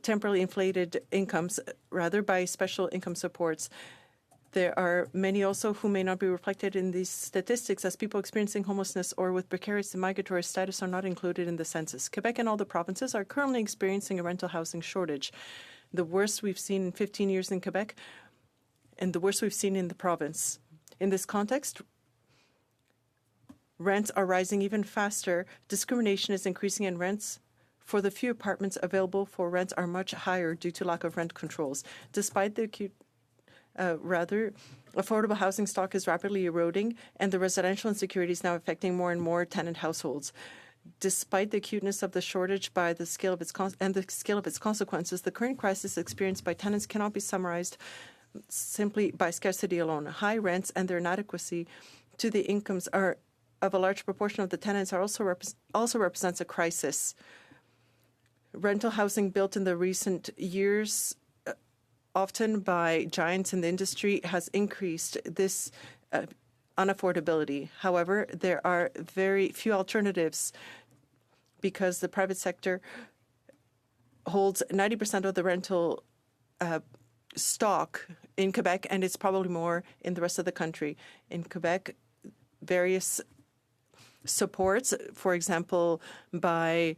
temporarily inflated incomes, rather by special income supports. There are many also who may not be reflected in these statistics, as people experiencing homelessness or with precarious and migratory status are not included in the census. Quebec and all the provinces are currently experiencing a rental housing shortage, the worst we've seen in 15 years in Quebec and the worst we've seen in the province. In this context, rents are rising even faster. Discrimination is increasing, and rents for the few apartments available for rent are much higher due to lack of rent controls. Despite the acute affordable housing stock is rapidly eroding, and the residential insecurity is now affecting more and more tenant households. Despite the acuteness of the shortage by the scale of its consequences, the current crisis experienced by tenants cannot be summarized simply by scarcity alone. High rents and their inadequacy to the incomes of a large proportion of the tenants also represents a crisis. Rental housing built in the recent years, often by giants in the industry, has increased this unaffordability. However, there are very few alternatives because the private sector holds 90% of the rental stock in Quebec, and it's probably more in the rest of the country. In Quebec, various supports, for example, but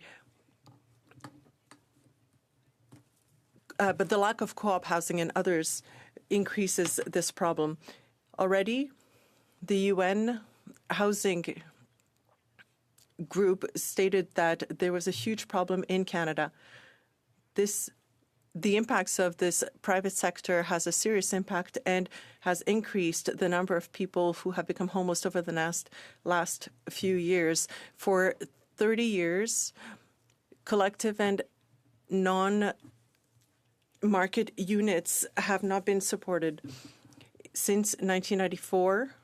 the lack of co-op housing and others increases this problem. Already, the UN Housing Group stated that there was a huge problem in Canada. The impacts of this private sector has a serious impact and has increased the number of people who have become homeless over the last few years. For 30 years, collective and non-market units have not been supported. Since 1994,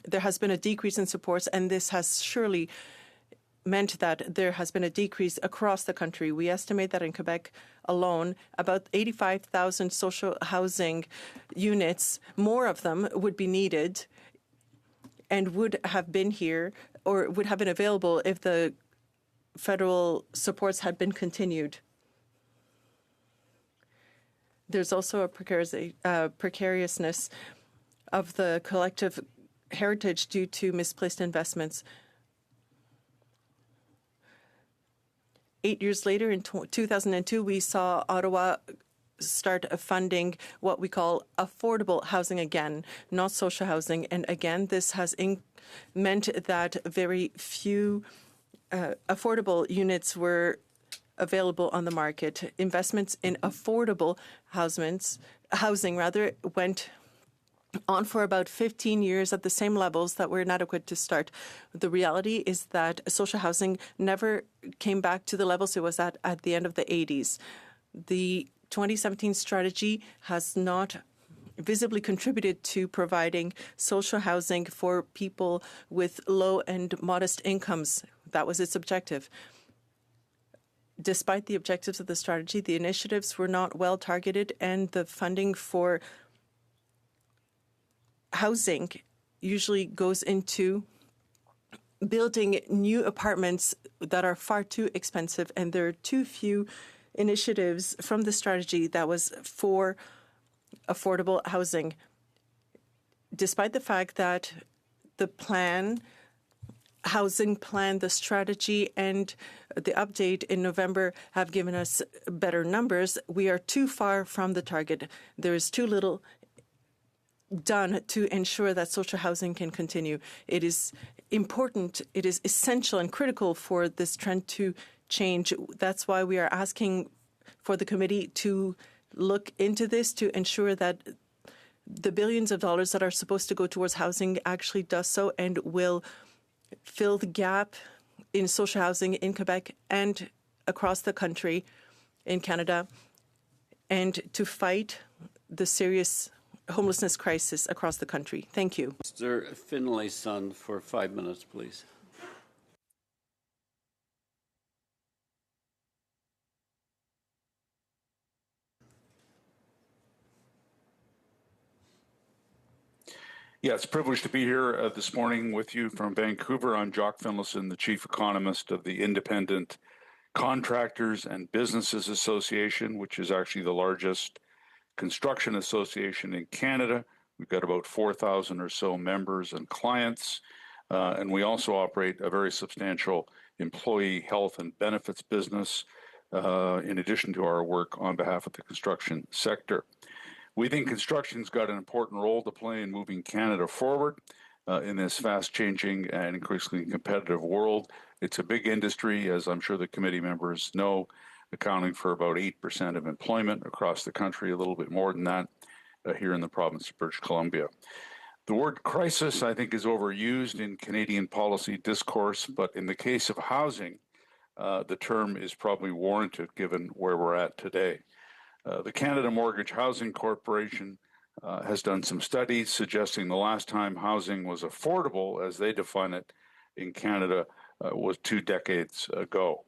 there has been a decrease in supports, and this has surely meant that there has been a decrease across the country. We estimate that in Quebec alone, about 85,000 social housing units, more of them would be needed and would have been here or would have been available if the federal supports had been continued. There's also a precariousness of the collective heritage due to misplaced investments. 8 years later, in 2002, we saw Ottawa start funding what we call affordable housing again, not social housing. And again, this has meant that very few affordable units were available on the market. Investments in affordable housing went on for about 15 years at the same levels that were inadequate to start. The reality is that social housing never came back to the levels it was at the end of the 80s. The 2017 strategy has not visibly contributed to providing social housing for people with low and modest incomes. That was its objective. Despite the objectives of the strategy, the initiatives were not well targeted, and the funding for housing usually goes into building new apartments that are far too expensive, and there are too few initiatives from the strategy that was for affordable housing. Despite the fact that the housing plan, the strategy, and the update in November have given us better numbers, we are too far from the target. There is too little done to ensure that social housing can continue. It is important, it is essential and critical for this trend to change. That's why we are asking for the committee to look into this to ensure that the billions of dollars that are supposed to go towards housing actually does so and will fill the gap in social housing in Quebec and across the country in Canada, and to fight the serious homelessness crisis across the country. Thank you. Mr. Finlayson for 5 minutes, please. Yeah, it's a privilege to be here this morning with you from Vancouver. I'm Jock Finlayson, the Chief Economist of the independent Contractors and Businesses Association, which is actually the largest construction association in Canada. We've got about 4,000 or so members and clients. And we also operate a very substantial employee health and benefits business, in addition to our work on behalf of the construction sector. We think construction's got an important role to play in moving Canada forward in this fast-changing and increasingly competitive world. It's a big industry, as I'm sure the committee members know, accounting for about 8% of employment across the country, a little bit more than that here in the province of British Columbia. The word crisis, I think, is overused in Canadian policy discourse, but in the case of housing, the term is probably warranted given where we're at today. The Canada Mortgage Housing Corporation has done some studies suggesting the last time housing was affordable, as they define it in Canada, was 2 decades ago.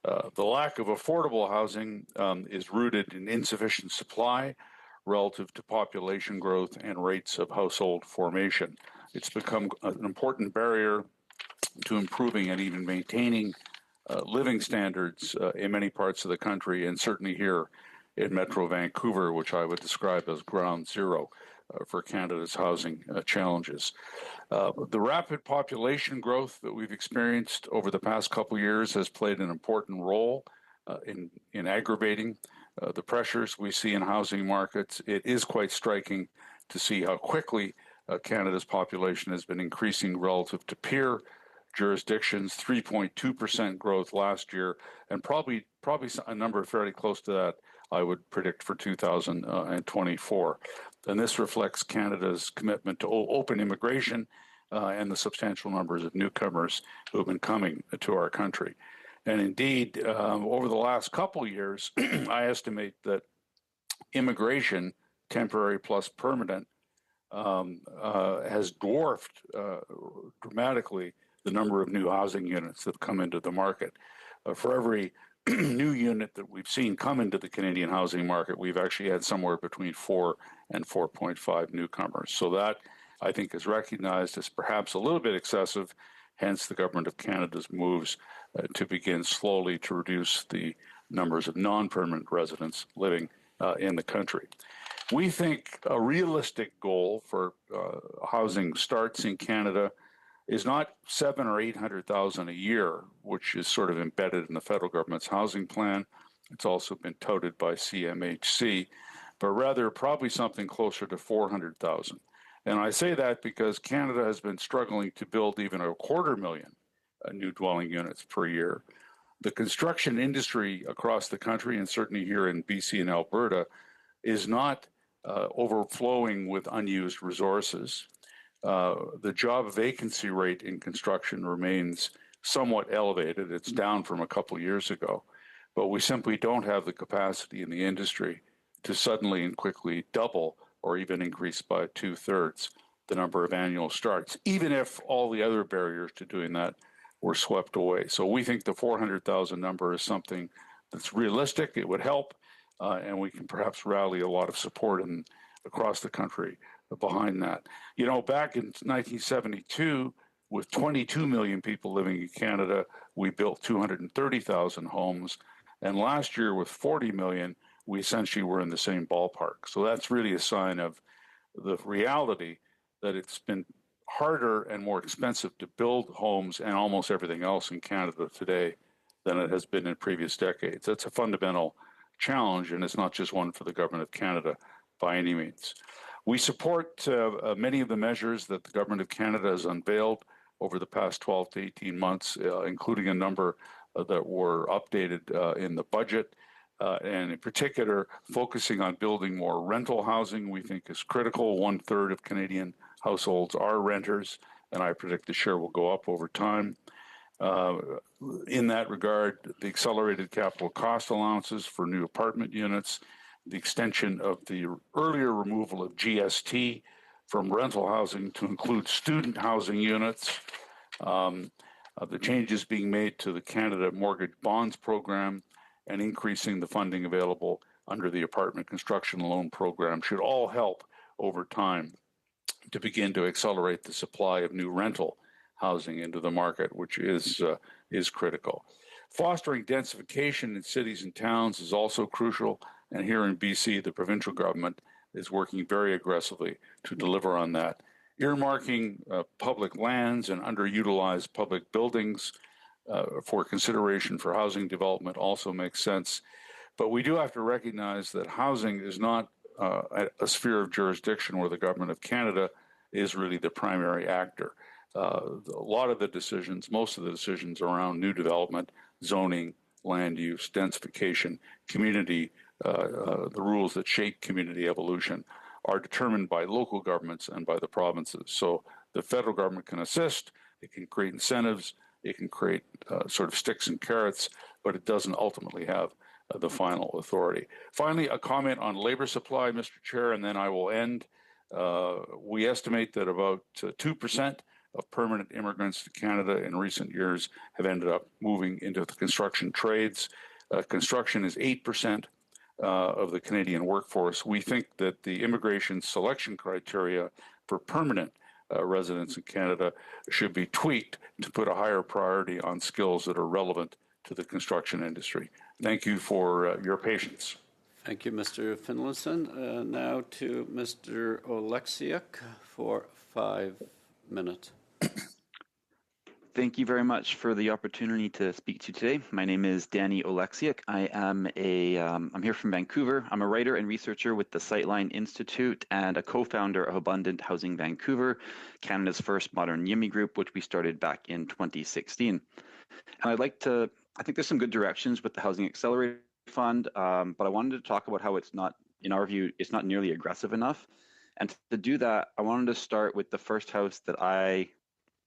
The lack of affordable housing is rooted in insufficient supply relative to population growth and rates of household formation. It's become an important barrier to improving and even maintaining living standards in many parts of the country, and certainly here in Metro Vancouver, which I would describe as ground zero for Canada's housing challenges. The rapid population growth that we've experienced over the past couple of years has played an important role in aggravating the pressures we see in housing markets. It is quite striking to see how quickly Canada's population has been increasing relative to peer jurisdictions, 3.2% growth last year, and probably a number fairly close to that, I would predict, for 2024. And this reflects Canada's commitment to open immigration and the substantial numbers of newcomers who have been coming to our country. And indeed, over the last couple of years, I estimate that immigration, temporary plus permanent, has dwarfed dramatically the number of new housing units that have come into the market. For every new unit that we've seen come into the Canadian housing market, we've actually had somewhere between 4 and 4.5 newcomers. So that, I think, is recognized as perhaps a little bit excessive, hence the Government of Canada's moves to begin slowly to reduce the numbers of non-permanent residents living in the country. We think a realistic goal for housing starts in Canada is not 700,000 or 800,000 a year, which is sort of embedded in the federal government's housing plan. It's also been touted by CMHC, but rather probably something closer to 400,000. And I say that because Canada has been struggling to build even 250,000 new dwelling units per year. The construction industry across the country, and certainly here in BC and Alberta, is not overflowing with unused resources. The job vacancy rate in construction remains somewhat elevated. It's down from a couple of years ago, but we simply don't have the capacity in the industry to suddenly and quickly double or even increase by 2/3 the number of annual starts, even if all the other barriers to doing that were swept away. So we think the 400,000 number is something that's realistic. It would help, and we can perhaps rally a lot of support across the country behind that. You know, back in 1972, with 22 million people living in Canada, we built 230,000 homes. And last year, with 40 million, we essentially were in the same ballpark. So that's really a sign of the reality that it's been harder and more expensive to build homes and almost everything else in Canada today than it has been in previous decades. That's a fundamental challenge, and it's not just one for the Government of Canada by any means. We support many of the measures that the Government of Canada has unveiled over the past 12 to 18 months, including a number that were updated in the budget, and in particular, focusing on building more rental housing, we think is critical. 1/3 of Canadian households are renters, and I predict the share will go up over time. In that regard, the accelerated capital cost allowances for new apartment units, the extension of the earlier removal of GST from rental housing to include student housing units, the changes being made to the Canada Mortgage Bonds Program, and increasing the funding available under the Apartment Construction Loan Program should all help over time to begin to accelerate the supply of new rental housing into the market, which is critical. Fostering densification in cities and towns is also crucial, and here in BC, the provincial government is working very aggressively to deliver on that. Earmarking public lands and underutilized public buildings for consideration for housing development also makes sense. But we do have to recognize that housing is not a sphere of jurisdiction where the government of Canada is really the primary actor. A lot of the decisions, most of the decisions around new development, zoning, land use, densification, community, the rules that shape community evolution are determined by local governments and by the provinces. So the federal government can assist, it can create incentives, it can create sort of sticks and carrots, but it doesn't ultimately have the final authority. Finally, a comment on labor supply, Mr. Chair, and then I will end. We estimate that about 2% of permanent immigrants to Canada in recent years have ended up moving into the construction trades. Construction is 8% of the Canadian workforce. We think that the immigration selection criteria for permanent residents in Canada should be tweaked to put a higher priority on skills that are relevant to the construction industry. Thank you for your patience. Thank you, Mr. Finlayson. Now to Mr. Oleksiak for 5 minutes. Thank you very much for the opportunity to speak to you today. My name is Danny Oleksiak. I'm here from Vancouver. I'm a writer and researcher with the Sightline Institute and a co-founder of Abundant Housing Vancouver, Canada's first modern YIMI group, which we started back in 2016. And I think there's some good directions with the Housing Accelerator Fund, but I wanted to talk about how it's not, in our view, it's not nearly aggressive enough. And to do that, I wanted to start with the first house that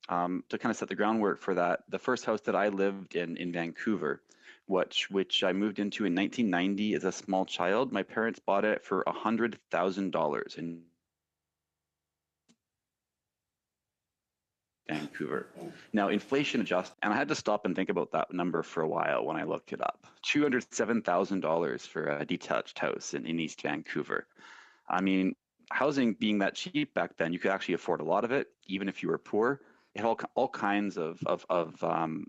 to kind of set the groundwork for that, the first house that I lived in Vancouver, which I moved into in 1990 as a small child. My parents bought it for $100,000 in Vancouver. Now, inflation adjusted, and I had to stop and think about that number for a while when I looked it up. $207,000 for a detached house in East Vancouver. I mean, housing being that cheap back then, you could actually afford a lot of it, even if you were poor. It had all kinds of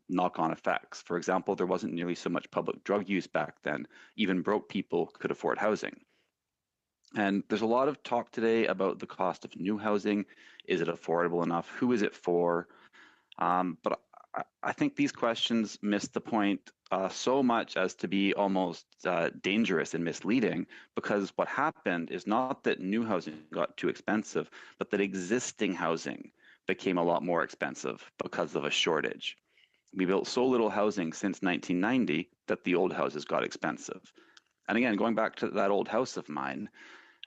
knock-on effects. For example, there wasn't nearly so much public drug use back then. Even broke people could afford housing. And there's a lot of talk today about the cost of new housing. Is it affordable enough? Who is it for? But I think these questions miss the point so much as to be almost dangerous and misleading, because what happened is not that new housing got too expensive, but that existing housing became a lot more expensive because of a shortage. We built so little housing since 1990 that the old houses got expensive. And again, going back to that old house of mine,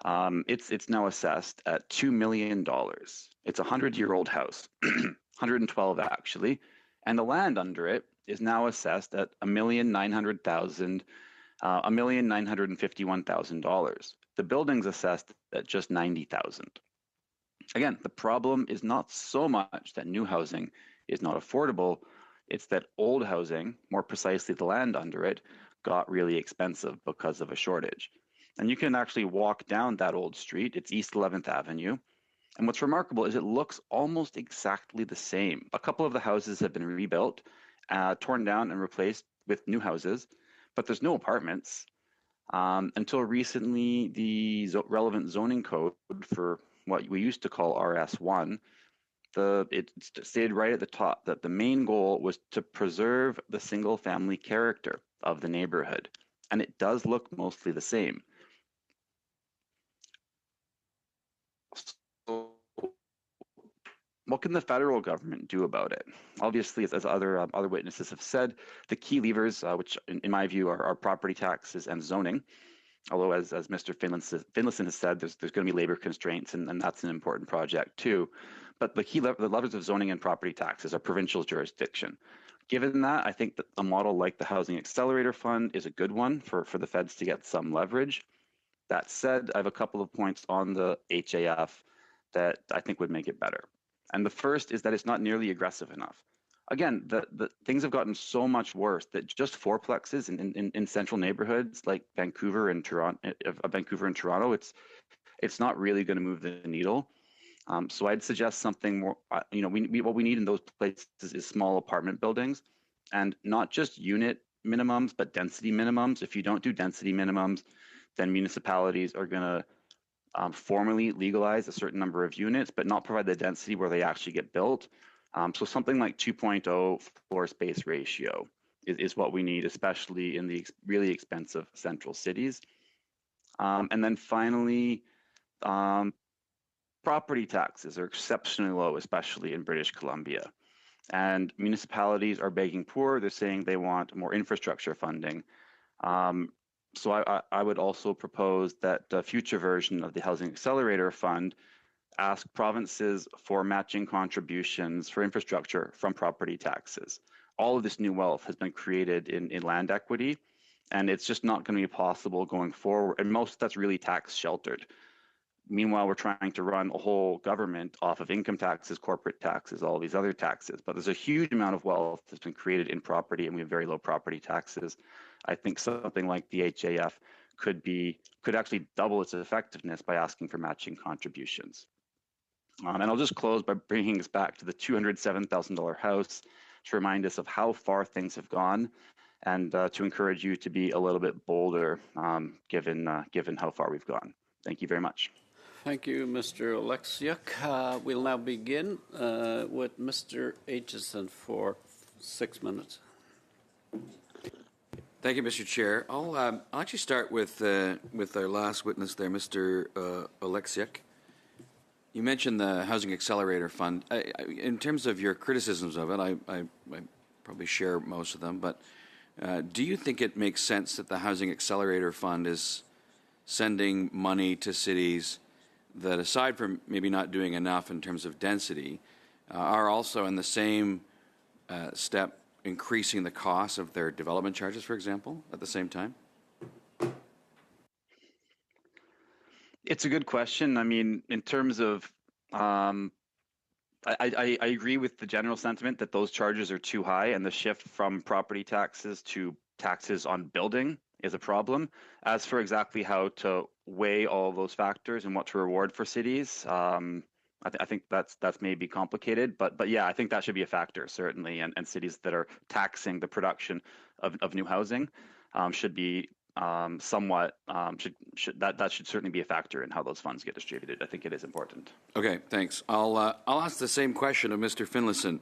it's now assessed at $2 million. It's a 100-year-old house, 112 actually, and the land under it is now assessed at $1,951,000. The building's assessed at just $90,000. Again, the problem is not so much that new housing is not affordable, it's that old housing, more precisely the land under it, got really expensive because of a shortage. And you can actually walk down that old street, it's East 11th Avenue, and what's remarkable is it looks almost exactly the same. A couple of the houses have been rebuilt, torn down and replaced with new houses, but there's no apartments. Until recently, the relevant zoning code for what we used to call RS1, it stated right at the top that the main goal was to preserve the single family character of the neighborhood. And it does look mostly the same. So what can the federal government do about it? Obviously, as other witnesses have said, the key levers, which in my view are property taxes and zoning. Although, as Mr. Finlayson has said, there's going to be labor constraints, and that's an important project too. But the levers of zoning and property taxes are provincial jurisdiction. Given that, I think that a model like the Housing Accelerator Fund is a good one for the feds to get some leverage. That said, I have a couple of points on the HAF that I think would make it better. And the first is that it's not nearly aggressive enough. Again, the things have gotten so much worse that just fourplexes in central neighborhoods like Vancouver and Toronto, it's not really going to move the needle. So I'd suggest something more. What we need in those places is small apartment buildings. and not just unit minimums, but density minimums. If you don't do density minimums, then municipalities are going to formally legalize a certain number of units, but not provide the density where they actually get built. So something like 2.0 floor space ratio is what we need, especially in the really expensive central cities. And then finally, property taxes are exceptionally low, especially in British Columbia. And municipalities are begging poor. They're saying they want more infrastructure funding. So I would also propose that the future version of the Housing Accelerator Fund ask provinces for matching contributions for infrastructure from property taxes. All of this new wealth has been created in land equity, and it's just not going to be possible going forward. And most of that's really tax sheltered. Meanwhile, we're trying to run a whole government off of income taxes, corporate taxes, all these other taxes. But there's a huge amount of wealth that's been created in property, and we have very low property taxes. I think something like the HAF could actually double its effectiveness by asking for matching contributions. And I'll just close by bringing us back to the $207,000 house to remind us of how far things have gone, and to encourage you to be a little bit bolder given how far we've gone. Thank you very much. Thank you, Mr. Oleksiuk. We'll now begin with Mr. Aitchison for 6 minutes. Thank you, Mr. Chair. I'll actually start with our last witness there, Mr. Oleksiuk. You mentioned the Housing Accelerator Fund. In terms of your criticisms of it, I probably share most of them, but do you think it makes sense that the Housing Accelerator Fund is sending money to cities that, aside from maybe not doing enough in terms of density, are also in the same step increasing the cost of their development charges, for example, at the same time? It's a good question. I mean, in terms of, I agree with the general sentiment that those charges are too high, and the shift from property taxes to taxes on building is a problem. As for exactly how to weigh all those factors and what to reward for cities, I think that's maybe complicated, but yeah, I think that should be a factor, certainly, and cities that are taxing the production of new housing should be somewhat that should certainly be a factor in how those funds get distributed. I think it is important. Okay, thanks. I'll ask the same question of Mr. Finlayson.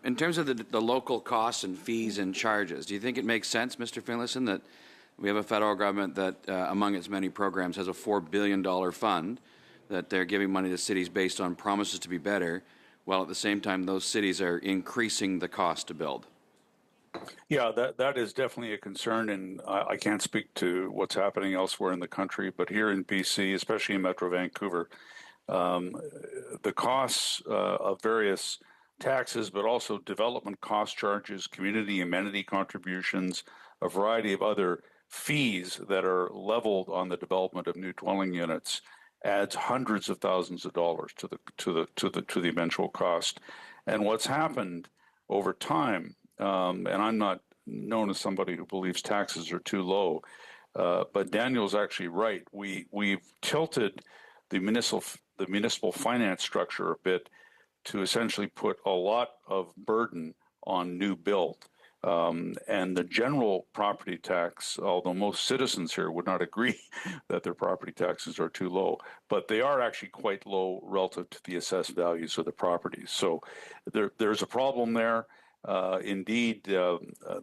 In terms of the local costs and fees and charges, do you think it makes sense, Mr. Finlayson, that we have a federal government that, among its many programs, has a $4 billion fund that they're giving money to cities based on promises to be better, while at the same time those cities are increasing the cost to build? Yeah, that is definitely a concern, and I can't speak to what's happening elsewhere in the country, but here in BC, especially in Metro Vancouver, the costs of various taxes, but also development cost charges, community amenity contributions, a variety of other fees that are leveled on the development of new dwelling units adds hundreds of thousands of dollars to the eventual cost. And what's happened over time, and I'm not known as somebody who believes taxes are too low, but Daniel's actually right. We've tilted the municipal finance structure a bit to essentially put a lot of burden on new build. And the general property tax, although most citizens here would not agree that their property taxes are too low, but they are actually quite low relative to the assessed values of the properties. So there's a problem there. Indeed, the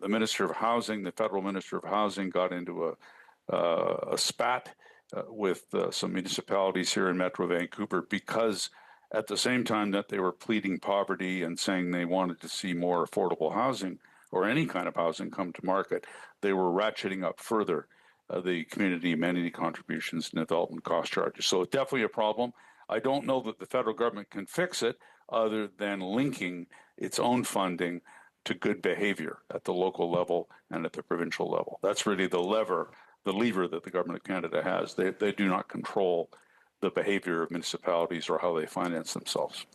Minister of Housing, the federal Minister of Housing, got into a spat with some municipalities here in Metro Vancouver because at the same time that they were pleading poverty and saying they wanted to see more affordable housing or any kind of housing come to market, they were ratcheting up further the community amenity contributions and development cost charges. So it's definitely a problem. I don't know that the federal government can fix it other than linking its own funding to good behavior at the local level and at the provincial level. That's really the lever that the government of Canada has. They do not control the behavior of municipalities or how they finance themselves.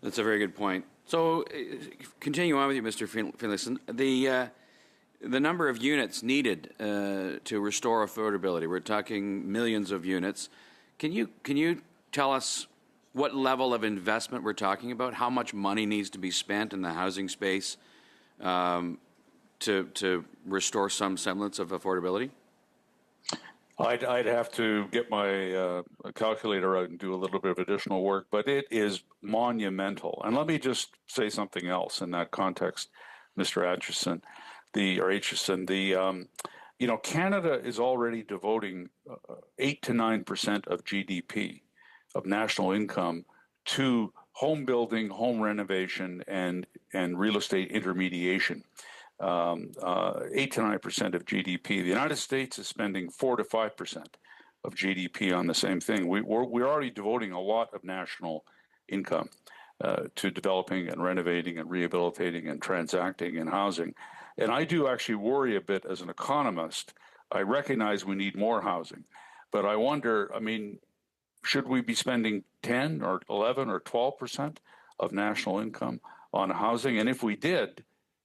That's a very good point. So, continue on with you, Mr. Finlayson. The number of units needed to restore affordability, we're talking millions of units. Can you tell us what level of investment we're talking about? How much money needs to be spent in the housing space to restore some semblance of affordability? I'd have to get my calculator out and do a little bit of additional work, but it is monumental. And let me just say something else in that context, Mr. Atchison, Canada is already devoting 8 to 9% of GDP, of national income, to home building, home renovation, and real estate intermediation. 8 to 9% of GDP. The United States is spending 4 to 5% of GDP on the same thing. We're already devoting a lot of national income to developing and renovating and rehabilitating and transacting in housing. And I do actually worry a bit as an economist. I recognize we need more housing, but I wonder, should we be spending 10 or 11 or 12% of national income on housing? And if we did,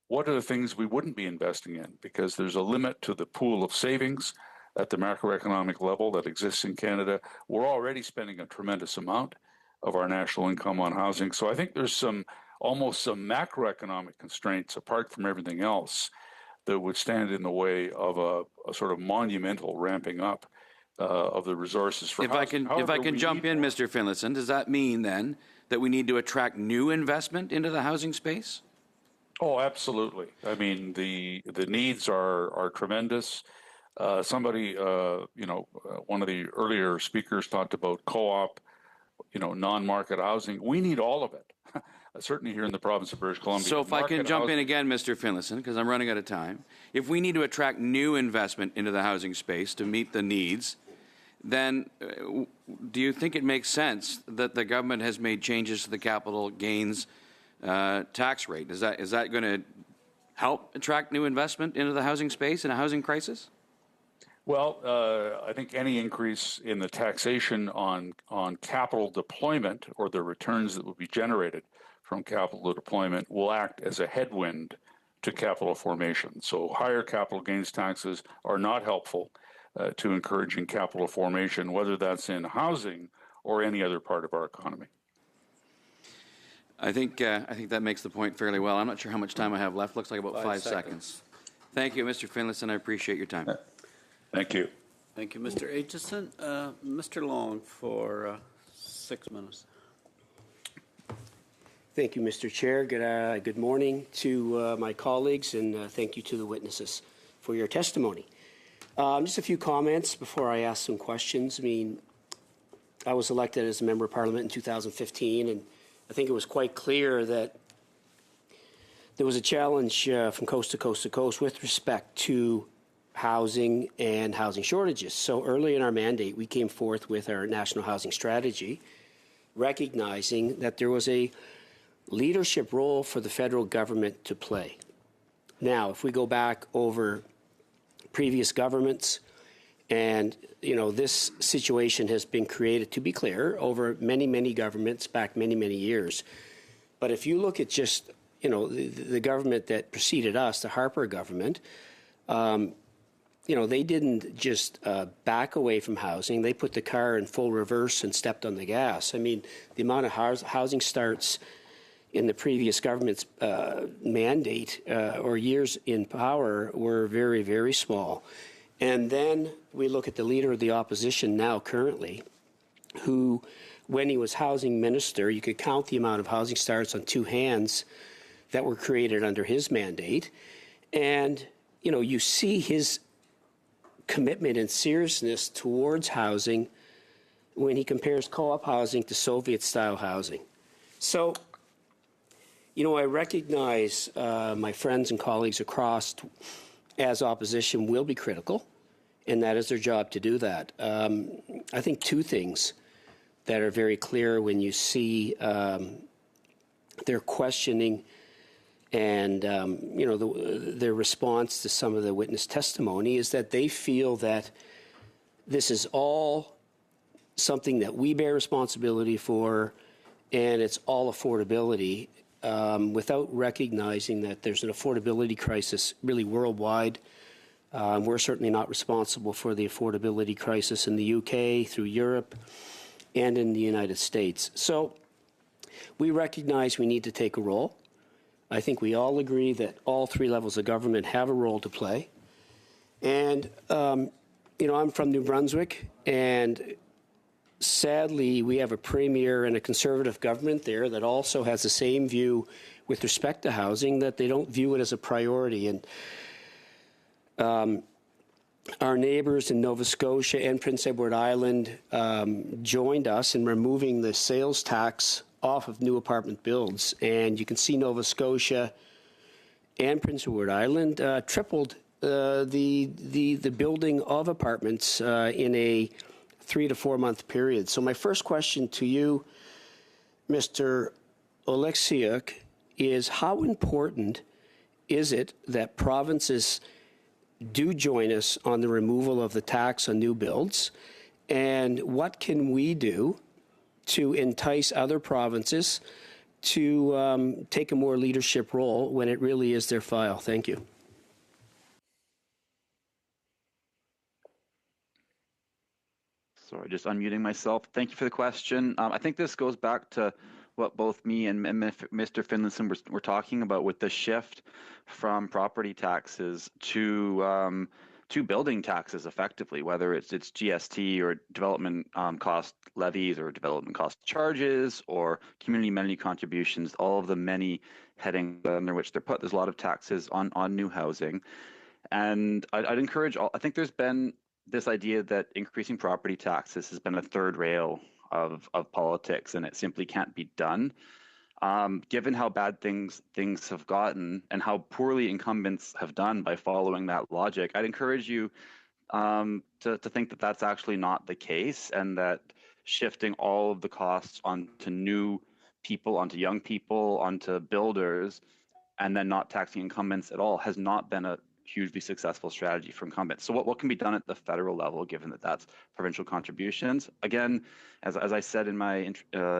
what are the things we wouldn't be investing in? Because there's a limit to the pool of savings at the macroeconomic level that exists in Canada. We're already spending a tremendous amount of our national income on housing. So I think there's almost some macroeconomic constraints apart from everything else that would stand in the way of a sort of monumental ramping up of the resources for housing. If I can jump in, Mr. Finlayson, does that mean then that we need to attract new investment into the housing space? Oh, absolutely. The needs are tremendous. Somebody, one of the earlier speakers talked about co-op, non-market housing. We need all of it. Certainly here in the province of British Columbia. So if I can jump in again, Mr. Finlayson, because I'm running out of time. If we need to attract new investment into the housing space to meet the needs, then do you think it makes sense that the government has made changes to the capital gains tax rate? Is that going to help attract new investment into the housing space in a housing crisis? Well, I think any increase in the taxation on capital deployment or the returns that will be generated from capital deployment will act as a headwind to capital formation. So higher capital gains taxes are not helpful to encouraging capital formation, whether that's in housing or any other part of our economy. I think that makes the point fairly well. I'm not sure how much time I have left. Looks like about 5 seconds. Thank you, Mr. Finlayson. I appreciate your time. Thank you. Thank you, Mr. Aitchison. Mr. Long for 6 minutes. Thank you, Mr. Chair. Good morning to my colleagues, and thank you to the witnesses for your testimony. Just a few comments before I ask some questions. I was elected as a member of Parliament in 2015, and I think it was quite clear that there was a challenge from coast to coast to coast with respect to housing and housing shortages. So early in our mandate, we came forth with our national housing strategy, recognizing that there was a leadership role for the federal government to play. Now, if we go back over previous governments, and this situation has been created, to be clear, over many, many governments back many, many years. But if you look at just the government that preceded us, the Harper government, they didn't just back away from housing. They put the car in full reverse and stepped on the gas. The amount of housing starts in the previous government's mandate or years in power were very, very small. And then we look at the leader of the opposition now currently, who, when he was housing minister, you could count the amount of housing starts on two hands that were created under his mandate. And, you see his commitment and seriousness towards housing when he compares co-op housing to Soviet-style housing. So, I recognize my friends and colleagues across as opposition will be critical, and that is their job to do that. I think two things that are very clear when you see their questioning and, their response to some of the witness testimony is that they feel that this is all something that we bear responsibility for, and it's all affordability. Without recognizing that there's an affordability crisis really worldwide. We're certainly not responsible for the affordability crisis in the UK, through Europe, and in the United States. So we recognize we need to take a role. I think we all agree that all three levels of government have a role to play. And, I'm from New Brunswick, and sadly, we have a premier and a Conservative government there that also has the same view with respect to housing, that they don't view it as a priority. And our neighbors in Nova Scotia and Prince Edward Island joined us in removing the sales tax off of new apartment builds. And you can see Nova Scotia and Prince Edward Island tripled the building of apartments in a 3 to 4 month period. So my first question to you, Mr. Oleksiuk, is how important is it that provinces do join us on the removal of the tax on new builds? And what can we do to entice other provinces to take a more leadership role when it really is their file? Thank you. Sorry, just unmuting myself. Thank you for the question. I think this goes back to what both me and Mr. Finlayson were talking about with the shift from property taxes to building taxes, effectively, whether it's GST or development cost levies or development cost charges or community amenity contributions, all of the many headings under which they're put. There's a lot of taxes on new housing. And I'd encourage I think there's been this idea that increasing property taxes has been a third rail of politics, and it simply can't be done. Given how bad things have gotten and how poorly incumbents have done by following that logic, I'd encourage you to think that that's actually not the case, and that shifting all of the costs onto new people, onto young people, onto builders, and then not taxing incumbents at all has not been a hugely successful strategy for incumbents. So what can be done at the federal level, given that that's provincial contributions? Again, as I said in my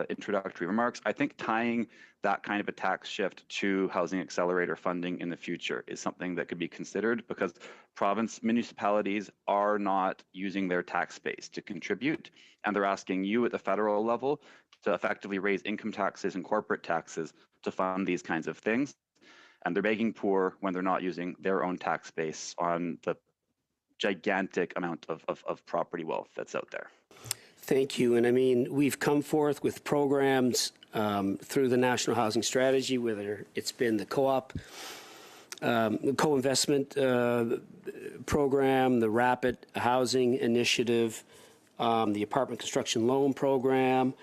introductory remarks, I think tying that kind of a tax shift to housing accelerator funding in the future is something that could be considered, because municipalities are not using their tax base to contribute, and they're asking you at the federal level to effectively raise income taxes and corporate taxes to fund these kinds of things. And they're begging poor when they're not using their own tax base on the gigantic amount of property wealth that's out there. Thank you. And I mean, we've come forth with programs through the National Housing Strategy, whether it's been the co-investment program, the Rapid Housing Initiative, the Apartment Construction Loan Program,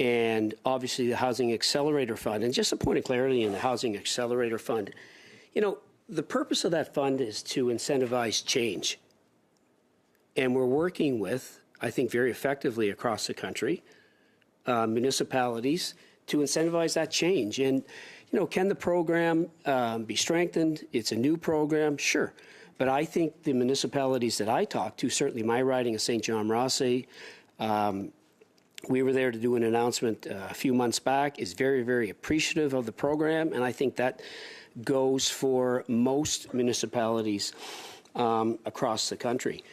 and obviously the Housing Accelerator Fund. And just a point of clarity in the Housing Accelerator Fund, the purpose of that fund is to incentivize change. And we're working with, I think very effectively across the country, municipalities to incentivize that change. And, can the program be strengthened? It's a new program, sure. But I think the municipalities that I talk to, certainly my riding of St. John Rossy, we were there to do an announcement a few months back, is very, very appreciative of the program. And I think that goes for most municipalities across the country.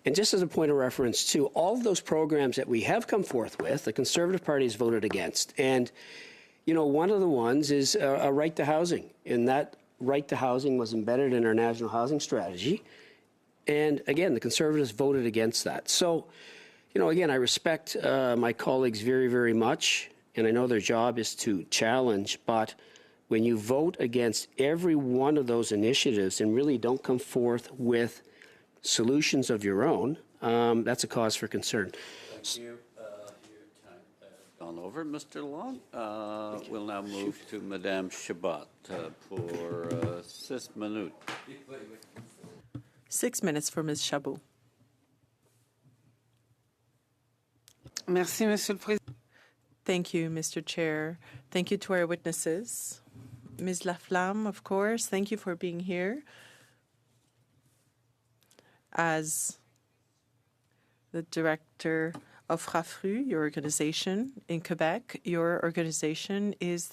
And just as a point of reference, too, all of those programs that we have come forth with, the Conservative Party has voted against. And, one of the ones is a right to housing. And that right to housing was embedded in our National Housing Strategy. And, again, the Conservatives voted against that. So, again, I respect my colleagues very, very much, and I know their job is to challenge, but when you vote against every one of those initiatives and really don't come forth with solutions of your own, that's a cause for concern. Thank you. Your time has gone over, Mr. Long. We'll now move to Madame Chabot for 6 minutes. 6 minutes for Ms. Chabot. Merci, Monsieur le Président. Thank you, Mr. Chair. Thank you to our witnesses. Ms. Laflamme, of course, thank you for being here. As the director of RAFRU, your organization in Quebec, your organization is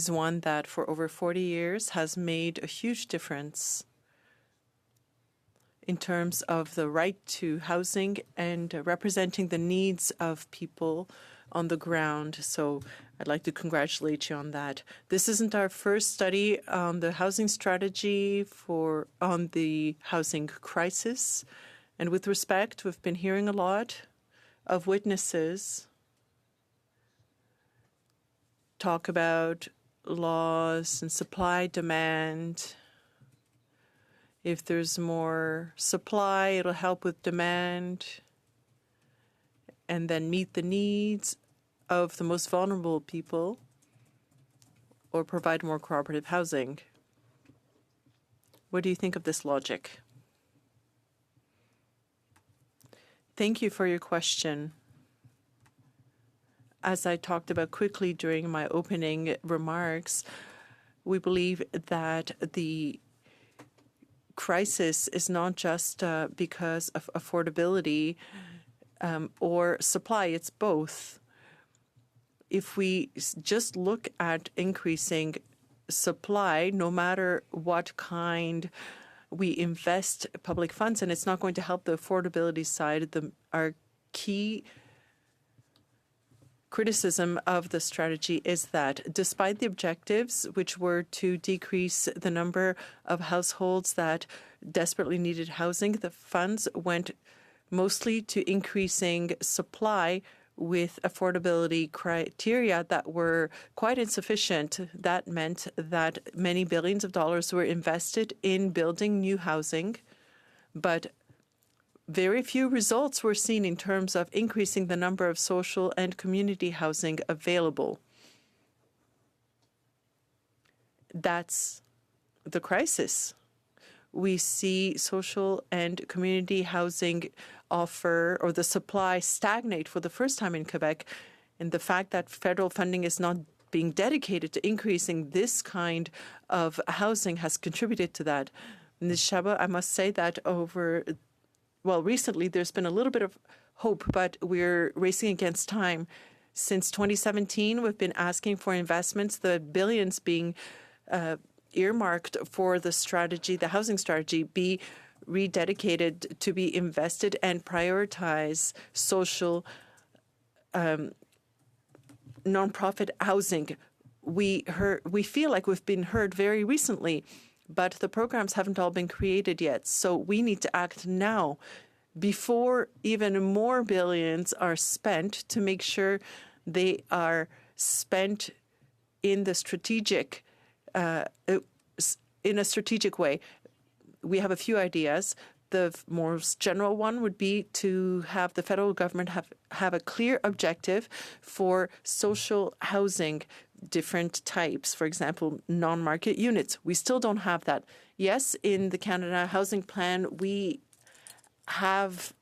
one that for over 40 years has made a huge difference in terms of the right to housing and representing the needs of people on the ground. So I'd like to congratulate you on that. This isn't our first study on the housing strategy on the housing crisis. And with respect, we've been hearing a lot of witnesses talk about laws and supply, demand. If there's more supply, it'll help with demand and then meet the needs of the most vulnerable people or provide more cooperative housing. What do you think of this logic? Thank you for your question. As I talked about quickly during my opening remarks, we believe that the crisis is not just because of affordability or supply, it's both. If we just look at increasing supply, no matter what kind we invest public funds, and it's not going to help the affordability side, our key criticism of the strategy is that despite the objectives, which were to decrease the number of households that desperately needed housing, the funds went mostly to increasing supply with affordability criteria that were quite insufficient. That meant that many billions of dollars were invested in building new housing, but very few results were seen in terms of increasing the number of social and community housing available. That's the crisis. We see social and community housing offer or the supply stagnate for the first time in Quebec, and the fact that federal funding is not being dedicated to increasing this kind of housing has contributed to that. Ms. Chabot, I must say that recently there's been a little bit of hope, but we're racing against time. Since 2017, we've been asking for investments, the billions being earmarked for the strategy, the housing strategy, be rededicated to be invested and prioritize social nonprofit housing. We feel like we've been heard very recently, but the programs haven't all been created yet. So we need to act now before even more billions are spent to make sure they are spent in the strategic in a strategic way. We have a few ideas. The most general one would be to have the federal government have a clear objective for social housing, different types, for example, non-market units. We still don't have that. Yes, in the Canada Housing Plan, we have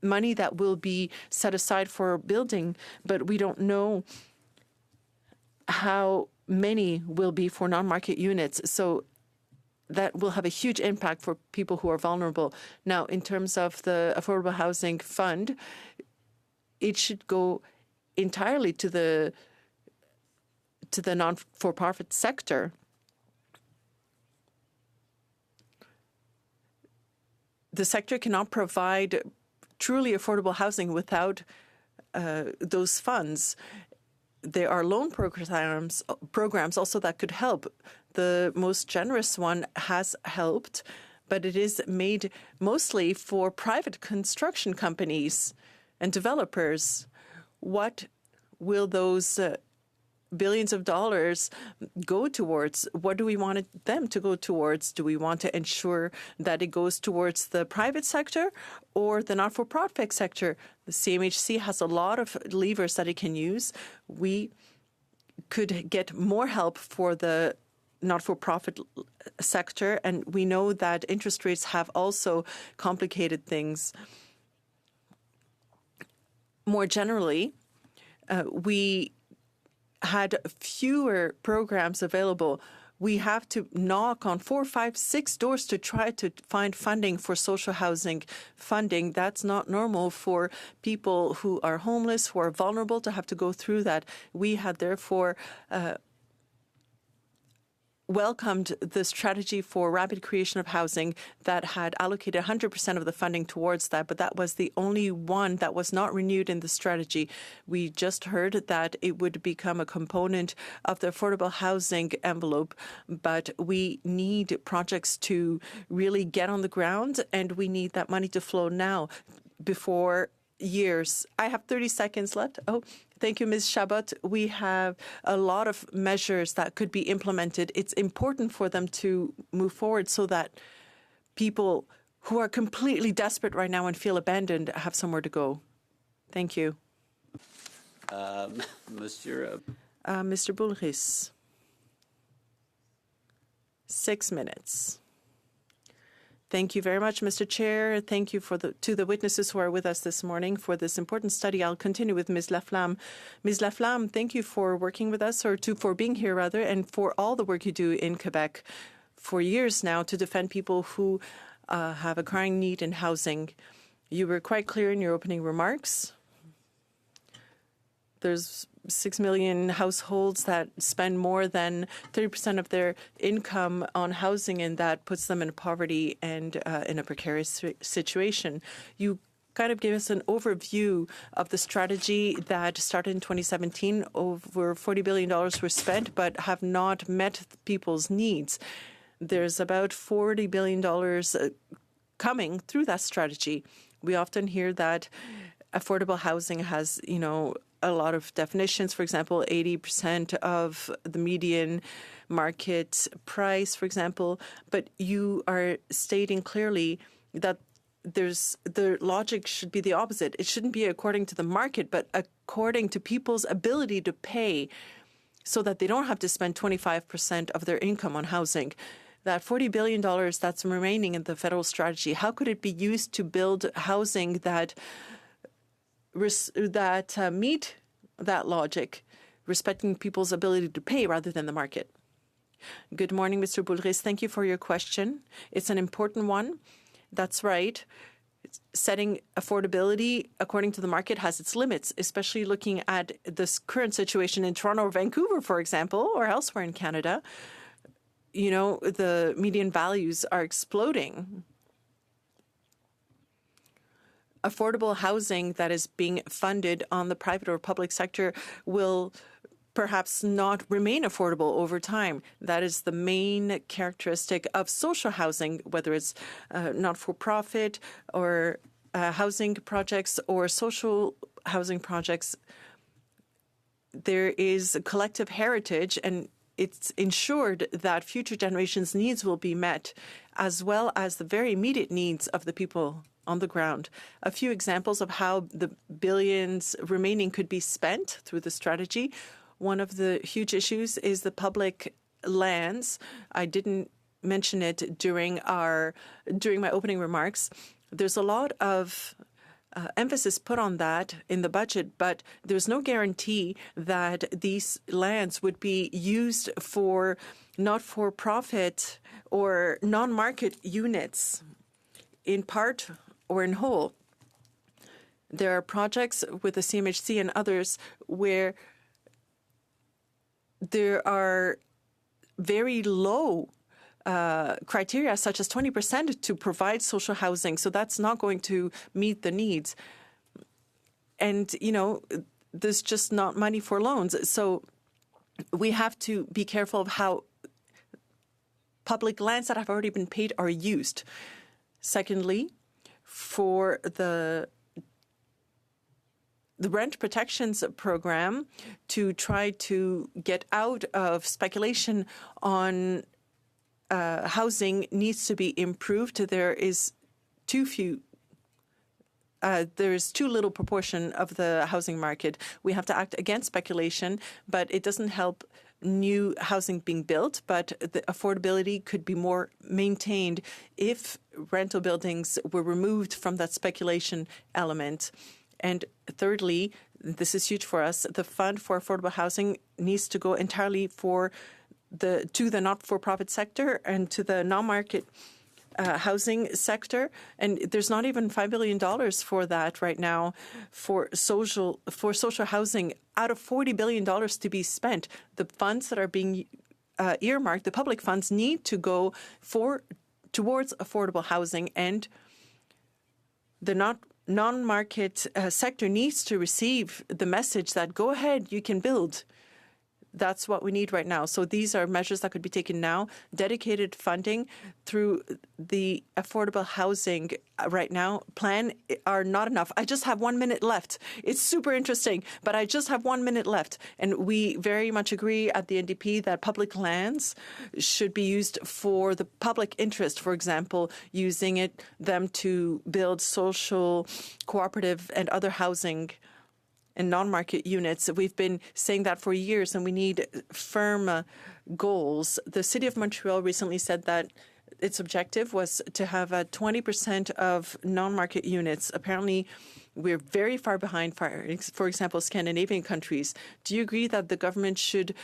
money that will be set aside for building, but we don't know how many will be for non-market units. So that will have a huge impact for people who are vulnerable. Now, in terms of the Affordable Housing Fund, it should go entirely to the non-for-profit sector. The sector cannot provide truly affordable housing without those funds. There are loan programs also that could help. The most generous one has helped, but it is made mostly for private construction companies and developers. What will those billions of dollars go towards? What do we want them to go towards? Do we want to ensure that it goes towards the private sector or the not-for-profit sector? The CMHC has a lot of levers that it can use. We could get more help for the not-for-profit sector, and we know that interest rates have also complicated things. More generally, we had fewer programs available. We have to knock on 4, 5, 6 doors to try to find funding for social housing funding. That's not normal for people who are homeless, who are vulnerable, to have to go through that. We had therefore welcomed the strategy for rapid creation of housing that had allocated 100% of the funding towards that, but that was the only one that was not renewed in the strategy. We just heard that it would become a component of the affordable housing envelope, but we need projects to really get on the ground, and we need that money to flow now before years. I have 30 seconds left. Oh, thank you, Ms. Chabot. We have a lot of measures that could be implemented. It's important for them to move forward so that people who are completely desperate right now and feel abandoned have somewhere to go. Thank you. Monsieur. Mr. Boulris. 6 minutes. Thank you very much, Mr. Chair. Thank you to the witnesses who are with us this morning for this important study. I'll continue with Ms. Laflamme. Ms. Laflamme, thank you for working with us, for being here, rather, and for all the work you do in Quebec for years now to defend people who have a crying need in housing. You were quite clear in your opening remarks. There's 6 million households that spend more than 30% of their income on housing, and that puts them in poverty and in a precarious situation. You kind of gave us an overview of the strategy that started in 2017. Over $40 billion were spent, but have not met people's needs. There's about $40 billion coming through that strategy. We often hear that affordable housing has, a lot of definitions. For example, 80% of the median market price, for example. But you are stating clearly that the logic should be the opposite. It shouldn't be according to the market, but according to people's ability to pay, so that they don't have to spend 25% of their income on housing. That $40 billion that's remaining in the federal strategy, how could it be used to build housing that meet that logic, respecting people's ability to pay rather than the market? Good morning, Mr. Boulris. Thank you for your question. It's an important one. That's right. Setting affordability according to the market has its limits, especially looking at this current situation in Toronto or Vancouver, for example, or elsewhere in Canada. The median values are exploding. Affordable housing that is being funded on the private or public sector will perhaps not remain affordable over time. That is the main characteristic of social housing, whether it's not-for-profit or housing projects or social housing projects. There is a collective heritage, and it's ensured that future generations' needs will be met, as well as the very immediate needs of the people on the ground. A few examples of how the billions remaining could be spent through the strategy. One of the huge issues is the public lands. I didn't mention it during my opening remarks. There's a lot of emphasis put on that in the budget, but there's no guarantee that these lands would be used for not-for-profit or non-market units, in part or in whole. There are projects with the CMHC and others where there are very low criteria, such as 20% to provide social housing. So that's not going to meet the needs. And, there's just not money for loans. So we have to be careful of how public lands that have already been paid are used. Secondly, for the rent protections program, to try to get out of speculation on housing needs to be improved. There's too little proportion of the housing market. We have to act against speculation, but it doesn't help new housing being built, but the affordability could be more maintained if rental buildings were removed from that speculation element. And thirdly, this is huge for us, the fund for affordable housing needs to go entirely to the not-for-profit sector and to the non-market housing sector. And there's not even $5 billion for that right now for social housing out of $40 billion to be spent. The funds that are being earmarked, the public funds need to go towards affordable housing, and the non-market sector needs to receive the message that go ahead, you can build. That's what we need right now. So these are measures that could be taken now. Dedicated funding through the affordable housing right now plan are not enough. I just have 1 minute left. It's super interesting, but I just have 1 minute left. And we very much agree at the NDP that public lands should be used for the public interest. For example, using them to build social, cooperative, and other housing and non-market units. We've been saying that for years, and we need firm goals. The City of Montreal recently said that its objective was to have 20% of non-market units. Apparently, we're very far behind, for example, Scandinavian countries. Do you agree that the government should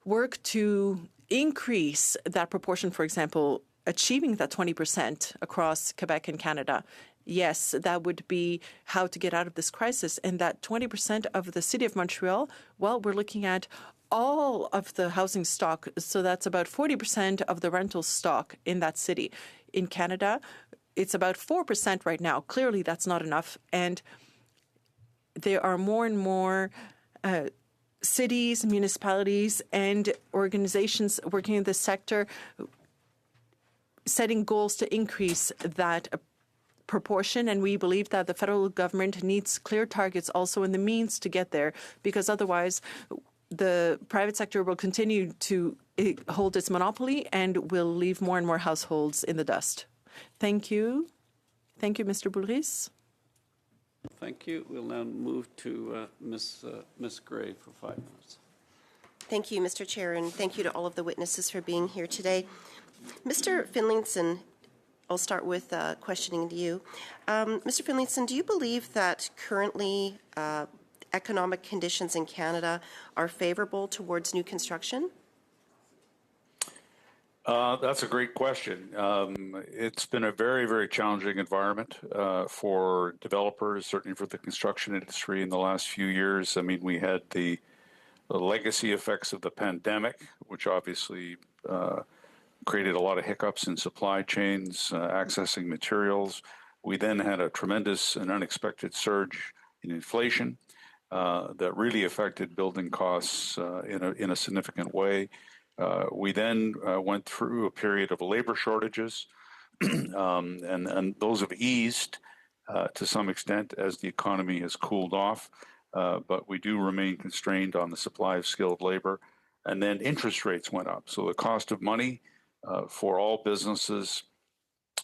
work to increase that proportion, for example, achieving that 20% across Quebec and Canada? Yes, that would be how to get out of this crisis. And that 20% of the City of Montreal, well, we're looking at all of the housing stock. So that's about 40% of the rental stock in that city. In Canada, it's about 4% right now. Clearly, that's not enough. And there are more and more cities, municipalities, and organizations working in this sector setting goals to increase that proportion, and we believe that the federal government needs clear targets also in the means to get there, because otherwise the private sector will continue to hold its monopoly and will leave more and more households in the dust. Thank you. Thank you, Mr. Boulris. Thank you. We'll now move to Ms. Gray for 5 minutes. Thank you, Mr. Chair, and thank you to all of the witnesses for being here today. Mr. Finlayson, I'll start with questioning to you. Mr. Finlayson, do you believe that currently economic conditions in Canada are favorable towards new construction? That's a great question. It's been a very, very challenging environment for developers, certainly for the construction industry in the last few years. I mean, we had the legacy effects of the pandemic, which obviously created a lot of hiccups in supply chains, accessing materials. We then had a tremendous and unexpected surge in inflation that really affected building costs in a significant way. We then went through a period of labor shortages, and those have eased to some extent as the economy has cooled off, but we do remain constrained on the supply of skilled labor. And then interest rates went up. So the cost of money for all businesses,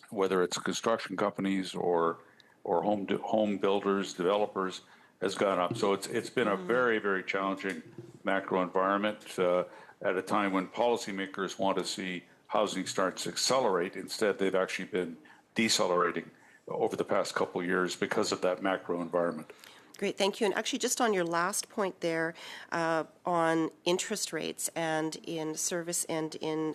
whether it's construction companies or home builders, developers, has gone up. So it's been a very, very challenging macro environment at a time when policymakers want to see housing starts accelerate. Instead, they've actually been decelerating over the past couple of years because of that macro environment. Great, thank you. And actually, just on your last point there on interest rates and in service and in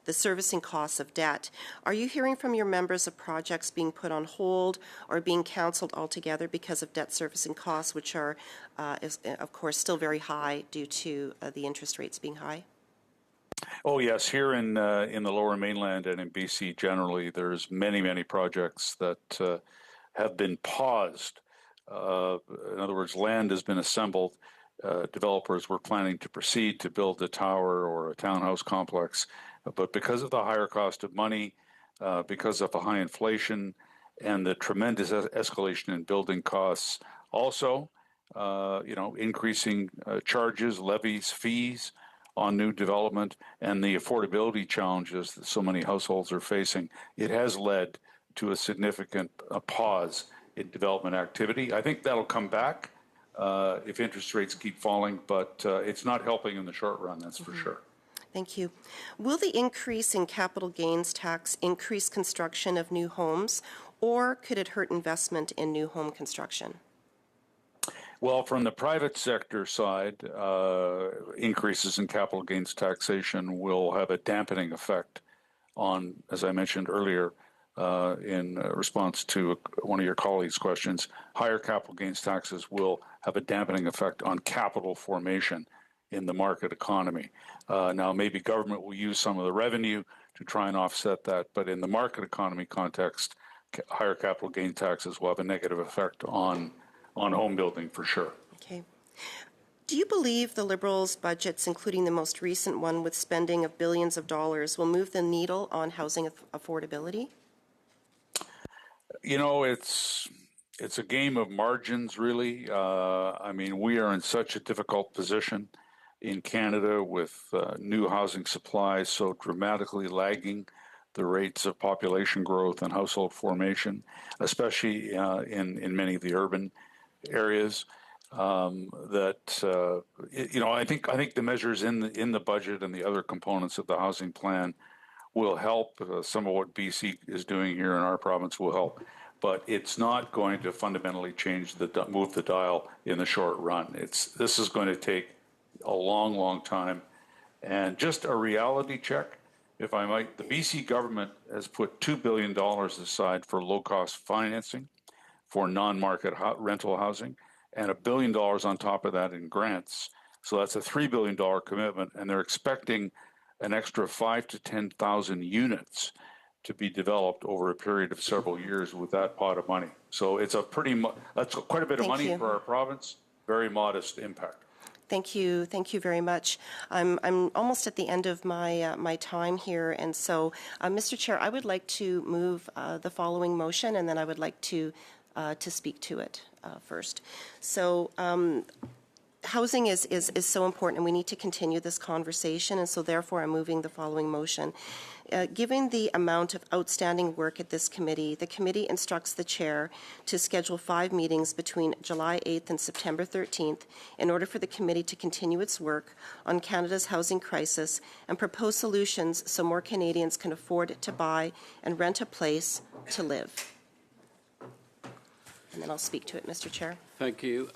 the servicing costs of debt, are you hearing from your members of projects being put on hold or being canceled altogether because of debt servicing costs, which are, of course, still very high due to the interest rates being high? Oh yes, here in the Lower Mainland and in BC generally, there's many projects that have been paused. In other words, land has been assembled. Developers were planning to proceed to build a tower or a townhouse complex, but because of the higher cost of money, because of the high inflation and the tremendous escalation in building costs, also, increasing charges, levies, fees on new development, and the affordability challenges that so many households are facing, it has led to a significant pause in development activity. I think that'll come back if interest rates keep falling, but it's not helping in the short run, that's for sure. Thank you. Will the increase in capital gains tax increase construction of new homes, or could it hurt investment in new home construction? Well, from the private sector side, increases in capital gains taxation will have a dampening effect on, as I mentioned earlier, in response to one of your colleagues' questions, higher capital gains taxes will have a dampening effect on capital formation in the market economy. Now, maybe government will use some of the revenue to try and offset that, but in the market economy context, higher capital gain taxes will have a negative effect on home building for sure. Okay. Do you believe the Liberals' budgets, including the most recent one with spending of billions of dollars, will move the needle on housing affordability? You know, it's a game of margins, really. I mean, we are in such a difficult position in Canada with new housing supplies so dramatically lagging the rates of population growth and household formation, especially in many of the urban areas. I think the measures in the budget and the other components of the housing plan will help. Some of what BC is doing here in our province will help, but it's not going to fundamentally move the dial in the short run. This is going to take a long, long time, and just a reality check, if I might. The BC government has put $2 billion aside for low-cost financing for non-market rental housing, and $1 billion on top of that in grants. So that's a $3 billion commitment, and they're expecting an extra 5,000 to 10,000 units to be developed over a period of several years with that pot of money. So it's that's quite a bit of money for our province. Very modest impact. Thank you very much. I'm almost at the end of my time here, and so, Mr. Chair, I would like to move the following motion, and then I would like to speak to it first. So. Housing is so important, and we need to continue this conversation, and so therefore I'm moving the following motion. Given the amount of outstanding work at this committee, the committee instructs the chair to schedule 5 meetings between July 8th and September 13th in order for the committee to continue its work on Canada's housing crisis and propose solutions so more Canadians can afford to buy and rent a place to live. And then I'll speak to it, Mr. Chair. Thank you.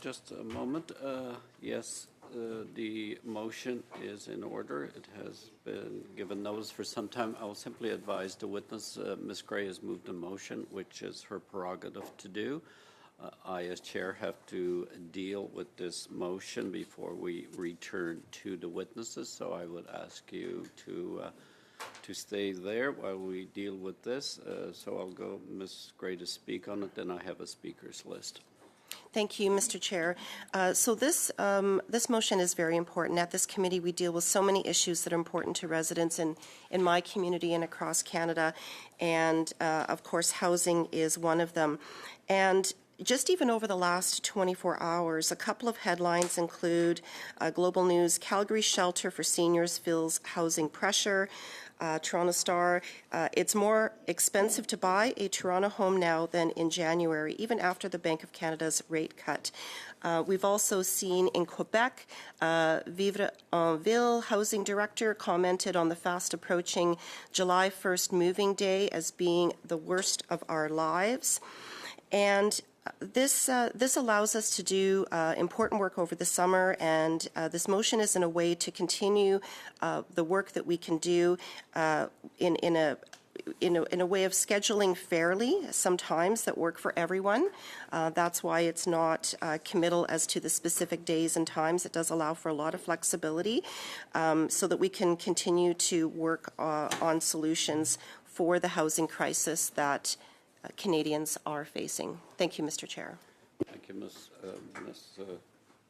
Just a moment. Yes, the motion is in order. It has been given notice for some time. I will simply advise the witness, Ms. Gray has moved a motion, which is her prerogative to do. I, as chair, have to deal with this motion before we return to the witnesses, so I would ask you to stay there while we deal with this. So I'll go Ms. Gray to speak on it, then I have a speakers list. Thank you, Mr. Chair. So this motion is very important. At this committee, we deal with so many issues that are important to residents in my community and across Canada, and of course, housing is one of them. And just even over the last 24 hours, a couple of headlines include Global News, Calgary Shelter for Seniors Feels Housing Pressure. Toronto Star, it's more expensive to buy a Toronto home now than in January, even after the Bank of Canada's rate cut. We've also seen in Quebec, Vivre en Ville housing director commented on the fast approaching July 1st moving day as being the worst of our lives. And this allows us to do important work over the summer, and this motion is in a way to continue the work that we can do in a way of scheduling fairly, sometimes that work for everyone. That's why it's not committal as to the specific days and times. It does allow for a lot of flexibility so that we can continue to work on solutions for the housing crisis that Canadians are facing. Thank you, Mr. Chair. Thank you, Ms.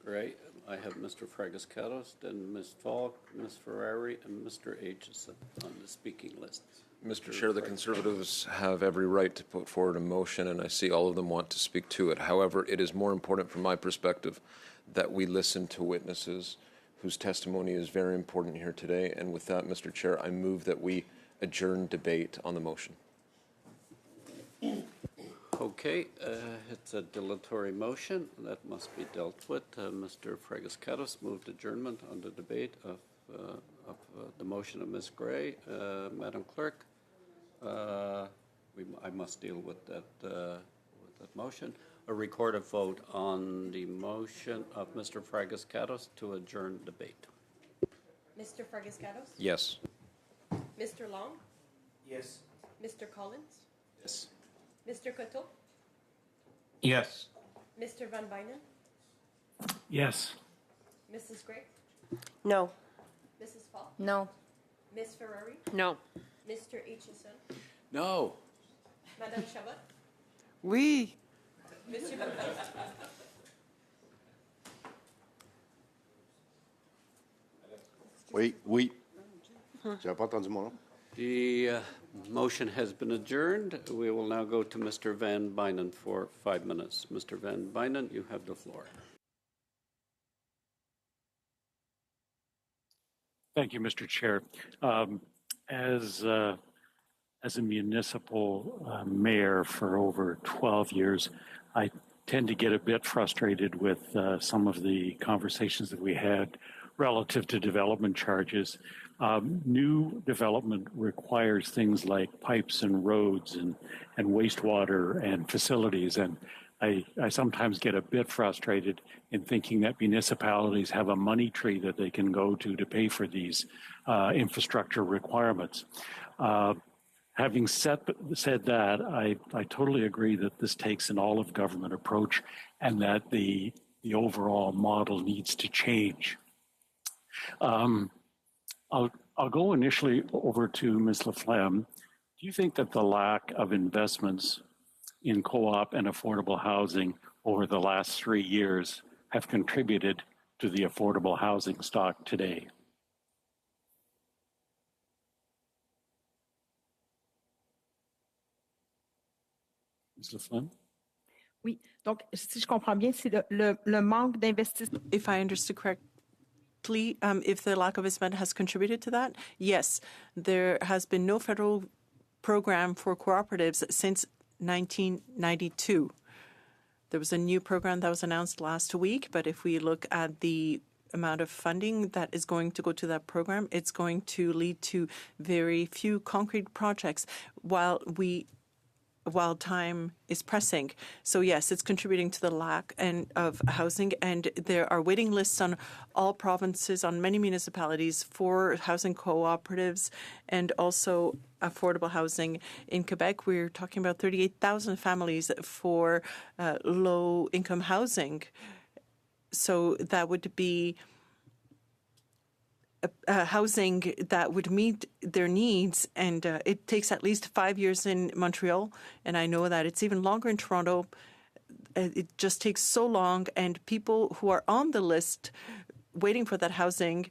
Gray. I have Mr. Fragascatos, then Ms. Falk, Ms. Ferrari, and Mr. Aitchison on the speaking list. Mr. Chair, the Conservatives have every right to put forward a motion, and I see all of them want to speak to it. However, it is more important from my perspective that we listen to witnesses whose testimony is very important here today. And with that, Mr. Chair, I move that we adjourn debate on the motion. Okay, it's a dilatory motion that must be dealt with. Mr. Fragascatos moved adjournment on the debate of the motion of Ms. Gray. Madam Clerk, I must deal with that motion. A recorded vote on the motion of Mr. Fragascatos to adjourn debate. Mr. Fragascatos? Yes. Mr. Long? Yes. Mr. Collins? Yes. Mr. Coteau? Yes. Mr. Van Bynen? Yes. Mrs. Gray? No. Mrs. Fall? No. Ms. Ferrari? No. Mr. Aitchison? No. Madame Chabot? Oui. Monsieur Bouquet? Oui, oui. J'avais pas entendu mon nom. The motion has been adjourned. We will now go to Mr. Van Bynen for 5 minutes. Mr. Van Bynen, you have the floor. Thank you, Mr. Chair. As a municipal mayor for over 12 years, I tend to get a bit frustrated with some of the conversations that we had relative to development charges. New development requires things like pipes and roads and wastewater and facilities. And I sometimes get a bit frustrated in thinking that municipalities have a money tree that they can go to pay for these infrastructure requirements. Having said that, I totally agree that this takes an all-of-government approach and that the overall model needs to change. I'll go initially over to Ms. Laflamme. Do you think that the lack of investments in co-op and affordable housing over the last 3 years have contributed to the affordable housing stock today? Ms. Laflamme? Oui. Donc, si je comprends bien, c'est le manque d'investissement. If I understood correctly, if the lack of investment has contributed to that, yes, there has been no federal program for cooperatives since 1992. There was a new program that was announced last week, but if we look at the amount of funding that is going to go to that program, it's going to lead to very few concrete projects while time is pressing. So yes, it's contributing to the lack of housing, and there are waiting lists on all provinces, on many municipalities for housing cooperatives and also affordable housing. In Quebec, we're talking about 38,000 families for low-income housing. So that would be housing that would meet their needs, and it takes at least 5 years in Montreal, and I know that it's even longer in Toronto. It just takes so long, and people who are on the list waiting for that housing,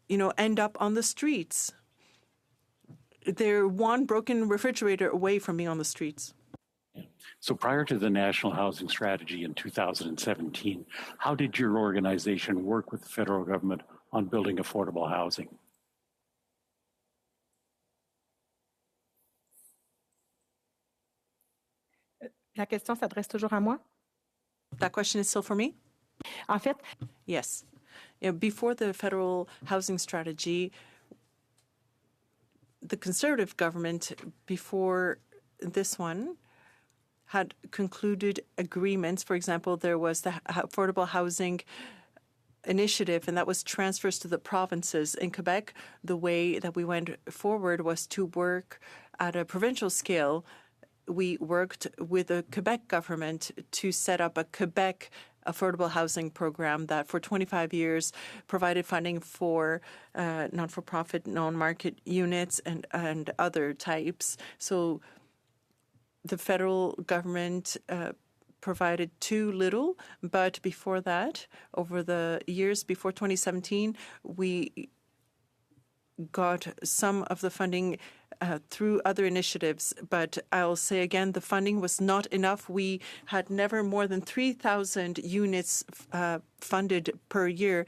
end up on the streets. They're one broken refrigerator away from being on the streets. So prior to the National Housing Strategy in 2017, how did your organization work with the federal government on building affordable housing? La question s'adresse toujours à moi? That question is still for me? En fait, yes. Before the federal housing strategy, the Conservative government, before this one, had concluded agreements. For example, there was the affordable housing initiative, and that was transfers to the provinces. In Quebec, the way that we went forward was to work at a provincial scale. We worked with the Quebec government to set up a Quebec affordable housing program that for 25 years provided funding for non-for-profit, non-market units and other types. So the federal government provided too little, but before that, over the years before 2017, we got some of the funding through other initiatives. But I'll say again, the funding was not enough. We had never more than 3,000 units funded per year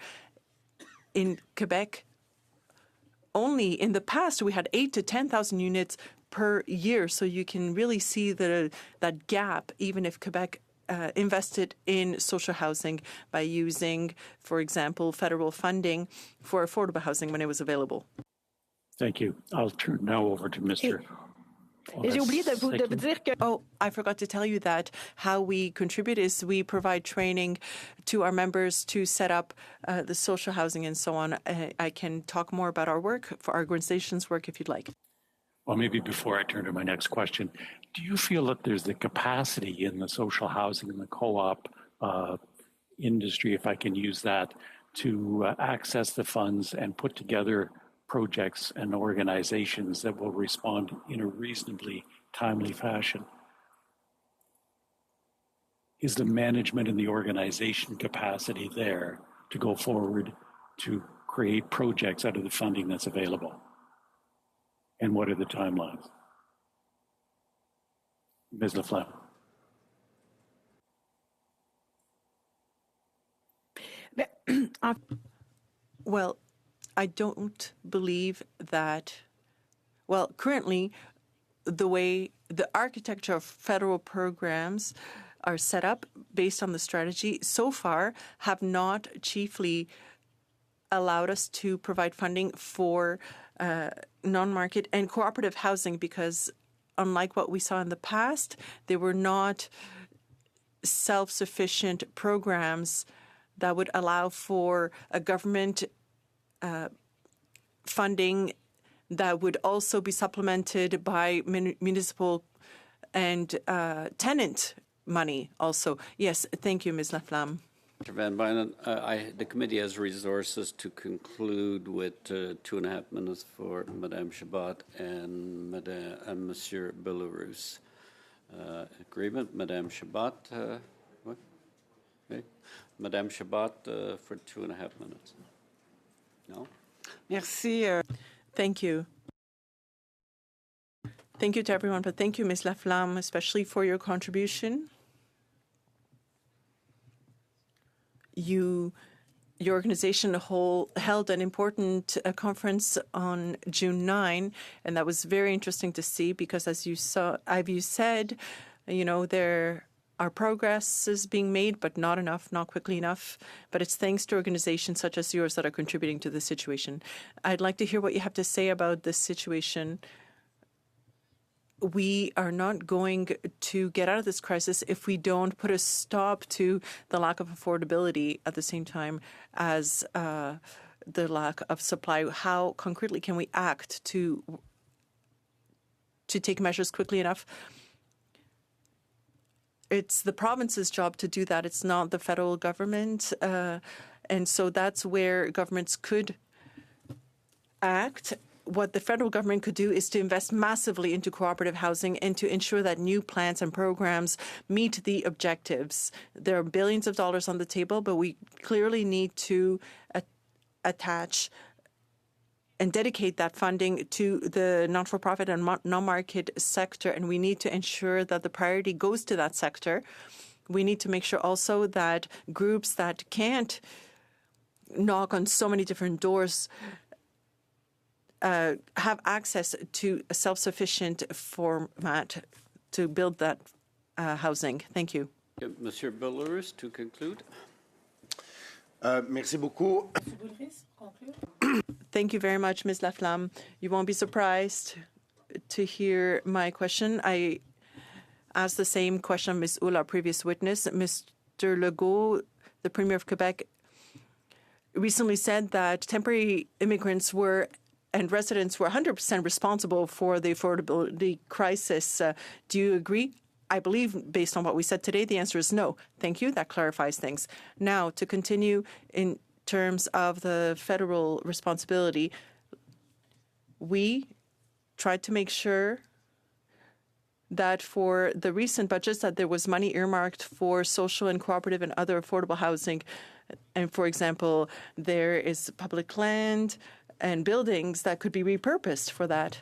in Quebec. Only in the past, we had 8,000 to 10,000 units per year. So you can really see that gap, even if Quebec invested in social housing by using, for example, federal funding for affordable housing when it was available. Thank you. I'll turn now over to Mr. J'ai oublié de vous dire que... Oh, I forgot to tell you that how we contribute is we provide training to our members to set up the social housing and so on. I can talk more about our work, for our organization's work, if you'd like. Well, maybe before I turn to my next question, do you feel that there's the capacity in the social housing and the co-op industry, if I can use that, to access the funds and put together projects and organizations that will respond in a reasonably timely fashion. Is the management and the organization capacity there to go forward to create projects out of the funding that's available? And what are the timelines? Ms. Laflamme. Well, I don't believe that, well, currently, the way the architecture of federal programs are set up based on the strategy so far have not chiefly allowed us to provide funding for non-market and cooperative housing because unlike what we saw in the past, they were not self-sufficient programs that would allow for a government funding that would also be supplemented by municipal and tenant money also. Yes, thank you, Ms. Laflamme. Mr. Van Bynen, the committee has resources to conclude with 2.5 minutes for Madame Chabot and Monsieur Belarus. Agreement, Madame Chabot. What? Okay. Madame Chabot for 2.5 minutes. No? Merci. Thank you. Thank you to everyone, but thank you, Ms. Laflamme, especially for your contribution. Your organization held an important conference on June 9, and that was very interesting to see because, as you said, there are progresses being made, but not enough, not quickly enough. But it's thanks to organizations such as yours that are contributing to the situation. I'd like to hear what you have to say about this situation. We are not going to get out of this crisis if we don't put a stop to the lack of affordability at the same time as the lack of supply. How concretely can we act to take measures quickly enough? It's the province's job to do that. It's not the federal government. And so that's where governments could act. What the federal government could do is to invest massively into cooperative housing and to ensure that new plans and programs meet the objectives. There are billions of dollars on the table, but we clearly need to attach and dedicate that funding to the not-for-profit and non-market sector, and we need to ensure that the priority goes to that sector. We need to make sure also that groups that can't knock on so many different doors have access to a self-sufficient format to build that housing. Thank you. Monsieur Belarus, to conclude. Merci beaucoup. Thank you very much, Ms. Laflamme. You won't be surprised to hear my question. I asked the same question of Ms. Oula, previous witness. Mr. Legault, the Premier of Quebec, recently said that temporary immigrants and residents were 100% responsible for the affordability crisis. Do you agree? I believe, based on what we said today, the answer is no. Thank you. That clarifies things. Now, to continue in terms of the federal responsibility, we tried to make sure that for the recent budgets that there was money earmarked for social and cooperative and other affordable housing. And, for example, there is public land and buildings that could be repurposed for that.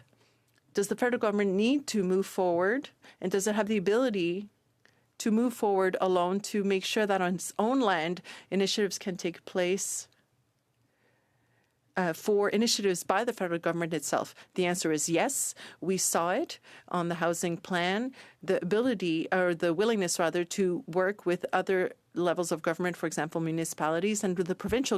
Does the federal government need to move forward, and does it have the ability to move forward alone to make sure that on its own land initiatives can take place for initiatives by the federal government itself? The answer is yes. We saw it on the housing plan, the ability or the willingness rather to work with other levels of government, for example, municipalities and with the provincial